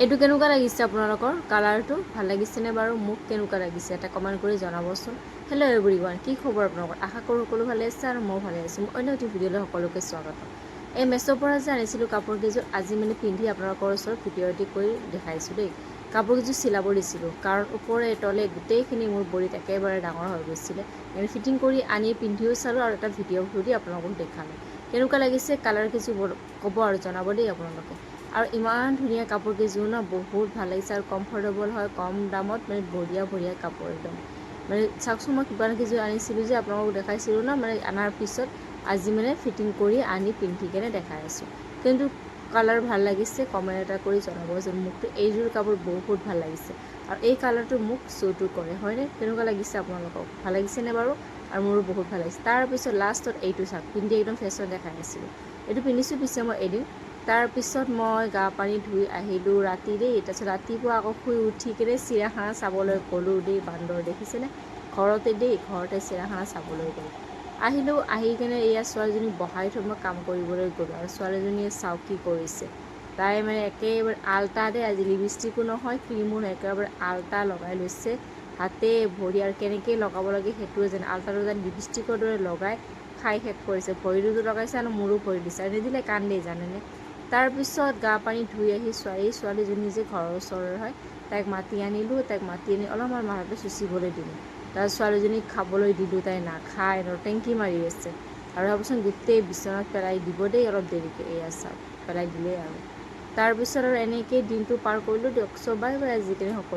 এইটো কেনেকুৱা লাগিছে আপোনালোকৰ কালাৰটো ভাল লাগিছেনে বাৰু মোক কেনেকুৱা লাগিছে এটা কমেণ্ট কৰি জনাবচোন। হেল্ল' এভৰিৱান, কি খবৰ আপোনালোকৰ? আশা কৰোঁ সকলো ভালে আছে আৰু ময়ো ভালে আছোঁ। অন্য এটি ভিডিঅ'লৈ সকলোকে স্বাগতম। এই মেছ'ৰ পৰা যে আনিছিলোঁ কাপোৰ কেইযোৰ আজি মানে পিন্ধি আপোনালোকৰ ওচৰত ভিডিঅ' এটি কৰি দেখাইছোঁ দেই। কাপোৰ কেইযোৰ চিলাব দিছিলোঁ কাৰণ ওপৰে তলে গোটেইখিনি মোৰ বডিত একেবাৰে ডাঙৰ হৈ গৈছিলে। ফিটিং কৰি আনি পিন্ধিও চালোঁ আৰু এটা ভিডিঅ' কৰি আপোনালোকক দেখালোঁ। কেনেকুৱা লাগিছে কালাৰ কেইযোৰ ক'ব আৰু জনাব দেই আপোনালোকে। আৰু ইমান ধুনীয়া কাপোৰ কেইযোৰ ন, বহুত ভাল লাগিছে আৰু কমফৰ্টেবল হয়, কম দামত মানে বঢ়িয়া কাপোৰ একদম। মানে চাওকচোন, মই কিবা কেইযোৰ আনিছিলোঁ যে আপোনালোকক দেখাইছিলোঁ ন, মানে অনাৰ পিছত আজি মানে ফিটিং কৰি আনি পিন্ধি কেনে দেখাই আছোঁ। কিন্তু কালাৰ ভাল লাগিছে, কমেণ্ট এটা কৰি জনাব যে মোকতো এইযোৰ কাপোৰ বহুত ভাল লাগিছে আৰু এই কালাৰটো মোক চুটো কৰে, হয়নে? কেনেকুৱা লাগিছে আপোনালোকক? ভাল লাগিছেনে বাৰু? আৰু মোৰো বহুত ভাল লাগিছে। তাৰপিছত লাষ্টত এইটো চাওক, পিন্ধি একদম ফেশ্বন দেখাই আছিলোঁ। এইটো পিন্ধিছোঁ পিছে মই এদিন। তাৰপিছত মই গা পানী ধুই আহিলোঁ ৰাতি দেই। তাৰপিছত ৰাতিপুৱা আকৌ শুই উঠি কিনে চিৰিয়াখানা চাবলৈ গ'লোঁ দেই। বান্দৰ দেখিছেনে? ঘৰতে চিৰিয়াখানা চাবলৈ গ'লোঁ। আহিলোঁ, আহি কিনে এয়া ছোৱালীজনীক বহাই থৈ মই কাম কৰিবলৈ গ'লোঁ আৰু ছোৱালীজনীয়ে চাওক কি কৰিছে। তাই মানে একেবাৰে আল্টা দেই, আজি লিপষ্টিকো নহয় ক্ৰীমো নহয়, একেবাৰে আল্টা লগাই লৈছে হাতে ভৰি, আৰু কেনেকৈ লগাব লাগে সেইটোৱে জানে। আল্টাটো যেন লিপষ্টিকৰ দৰে লগাই খাই শেষ কৰিছে। ভৰিটোতো লগাইছে আৰু মোৰো ভৰি দিছে আৰু নিদিলে কান্দেই জানেনে। তাৰপিছত গা পানী ধুই আহি ছোৱালীজনী যে ঘৰৰ ওচৰৰে হয়, তাইক মাতি আনিলোঁ। তাইক মাতি আনি অলপমান মাথাটো চুচিবলৈ দিলোঁ। তাৰপিছত ছোৱালীজনীক খাবলৈ দিলোঁ, তাই নাখায়, টেংকি মাৰি আছে। আৰু ভাবচোন গোটেই বিচনাত পেলাই দিব দেই অলপ দেৰিকৈ। এয়া চাওক পেলাই দিলেই আৰু। তাৰপিছত আৰু এনেকেই দিনটো পাৰ কৰিলোঁ দিয়ক। চ' বাই বাই আজিকালি সকলো।